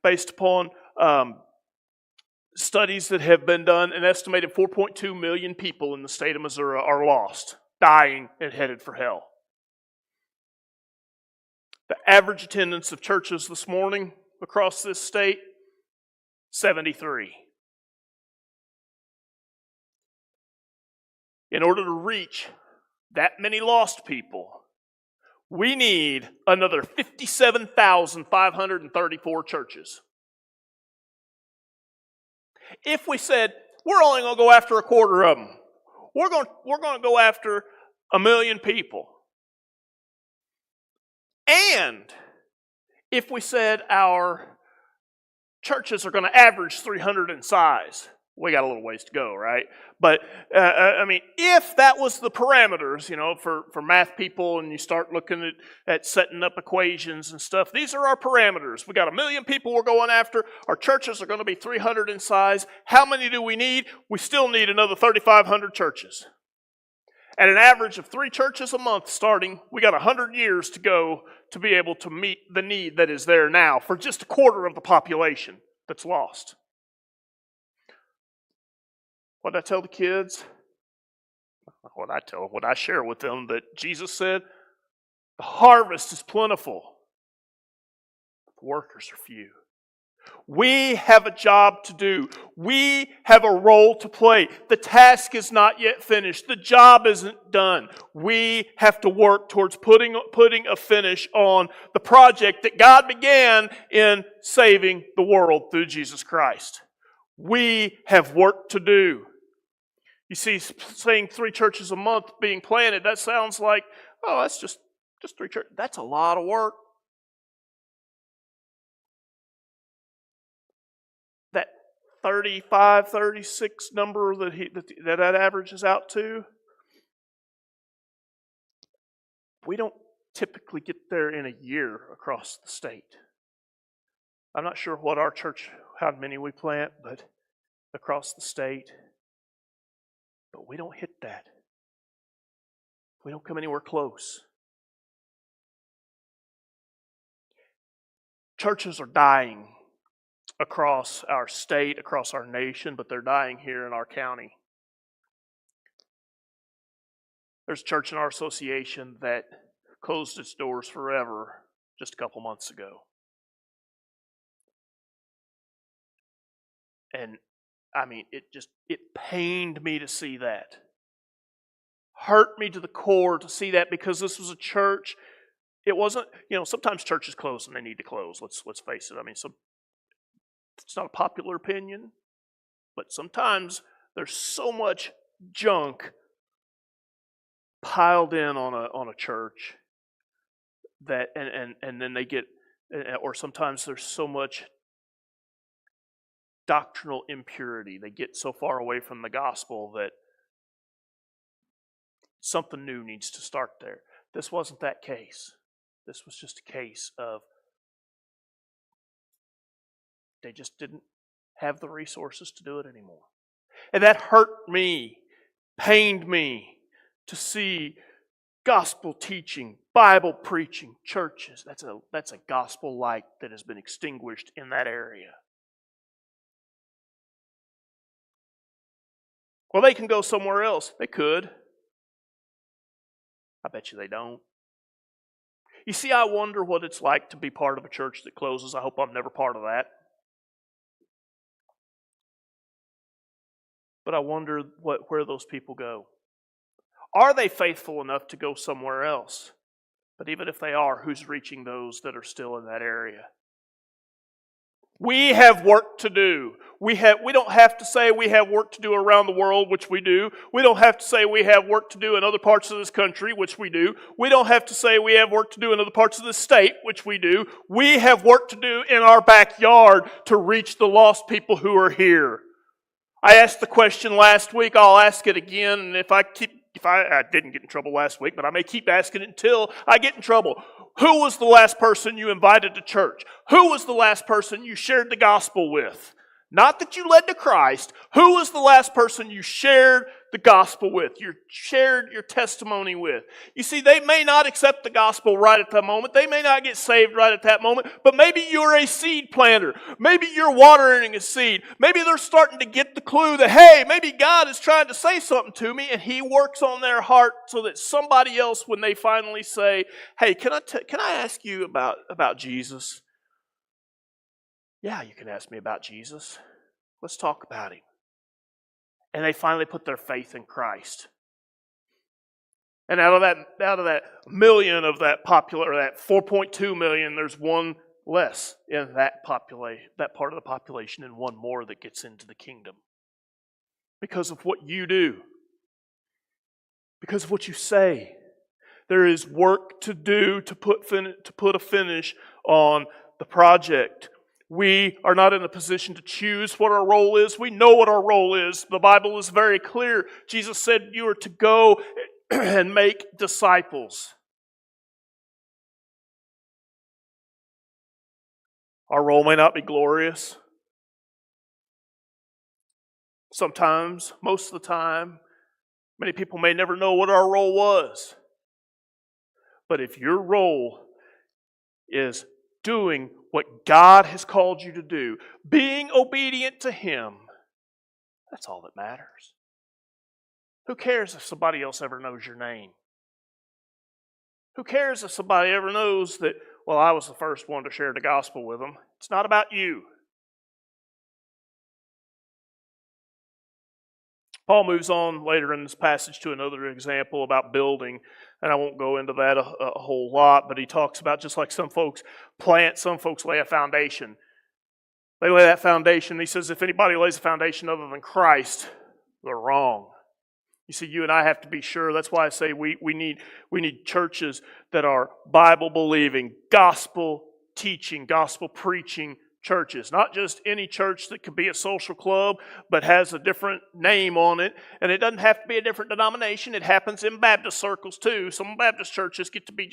based upon studies that have been done, an estimated 4.2 million people in the state of Missouri are lost, dying, and headed for hell. The average attendance of churches this morning across this state, 73. In order to reach that many lost people, we need another 57,534 churches. If we said, we're only going to go after a quarter of them, we're going to go after 1 million people. And if we said our churches are going to average 300 in size, we got a little ways to go, right? But, if that was the parameters, for math people, and you start looking at setting up equations and stuff, these are our parameters. We got 1 million people we're going after. Our churches are going to be 300 in size. How many do we need? We still need another 3,500 churches. At an average of 3 churches a month starting, we got 100 years to go to be able to meet the need that is there now for just a quarter of the population that's lost. What did I tell the kids? What I share with them, that Jesus said, the harvest is plentiful, but the workers are few. We have a job to do. We have a role to play. The task is not yet finished. The job isn't done. We have to work towards putting a finish on the project that God began in saving the world through Jesus Christ. We have work to do. You see, saying 3 churches a month being planted, that sounds like, oh, that's just 3 churches. That's a lot of work. That 35, 36 number that averages out to, we don't typically get there in a year across the state. I'm not sure what our church, how many we plant, but across the state. But we don't hit that. We don't come anywhere close. Churches are dying across our state, across our nation, but they're dying here in our county. There's a church in our association that closed its doors forever just a couple months ago. And it pained me to see that. Hurt me to the core to see that, because this was a church. It wasn't, sometimes churches close and they need to close. Let's face it. It's not a popular opinion, but sometimes there's so much junk piled in on a church that and then they get, or sometimes there's so much doctrinal impurity. They get so far away from the gospel that something new needs to start there. This wasn't that case. This was just a case of they just didn't have the resources to do it anymore. And that hurt me, pained me to see gospel teaching, Bible preaching churches. That's a gospel light that has been extinguished in that area. Well, they can go somewhere else. They could. I bet you they don't. You see, I wonder what it's like to be part of a church that closes. I hope I'm never part of that. But I wonder where those people go. Are they faithful enough to go somewhere else? But even if they are, who's reaching those that are still in that area? We have work to do. We don't have to say we have work to do around the world, which we do. We don't have to say we have work to do in other parts of this country, which we do. We don't have to say we have work to do in other parts of the state, which we do. We have work to do in our backyard to reach the lost people who are here. I asked the question last week. I'll ask it again, and if I didn't get in trouble last week, but I may keep asking it until I get in trouble. Who was the last person you invited to church? Who was the last person you shared the gospel with? Not that you led to Christ. Who was the last person you shared the gospel with, you shared your testimony with. You see, they may not accept the gospel right at that moment. They may not get saved right at that moment, but maybe you're a seed planter. Maybe you're watering a seed. Maybe they're starting to get the clue that, hey, maybe God is trying to say something to me, and He works on their heart so that somebody else, when they finally say, hey, can I ask you about Jesus? Yeah, you can ask me about Jesus. Let's talk about Him. And they finally put their faith in Christ. And out of that million of that popular, that 4.2 million, there's one less in that part of the population, and one more that gets into the kingdom. Because of what you do. Because of what you say. There is work to do to put a finish on the project. We are not in a position to choose what our role is. We know what our role is. The Bible is very clear. Jesus said you are to go and make disciples. Our role may not be glorious. Sometimes, most of the time, many people may never know what our role was. But if your role is doing what God has called you to do, being obedient to Him, that's all that matters. Who cares if somebody else ever knows your name? Who cares if somebody ever knows that, well, I was the first one to share the gospel with them? It's not about you. Paul moves on later in this passage to another example about building, and I won't go into that a whole lot, but he talks about just like some folks plant, some folks lay a foundation. They lay that foundation. He says if anybody lays a foundation other than Christ, they're wrong. You see, you and I have to be sure. That's why I say we need churches that are Bible-believing, gospel-teaching, gospel-preaching churches. Not just any church that could be a social club, but has a different name on it. And it doesn't have to be a different denomination. It happens in Baptist circles too. Some Baptist churches get to be just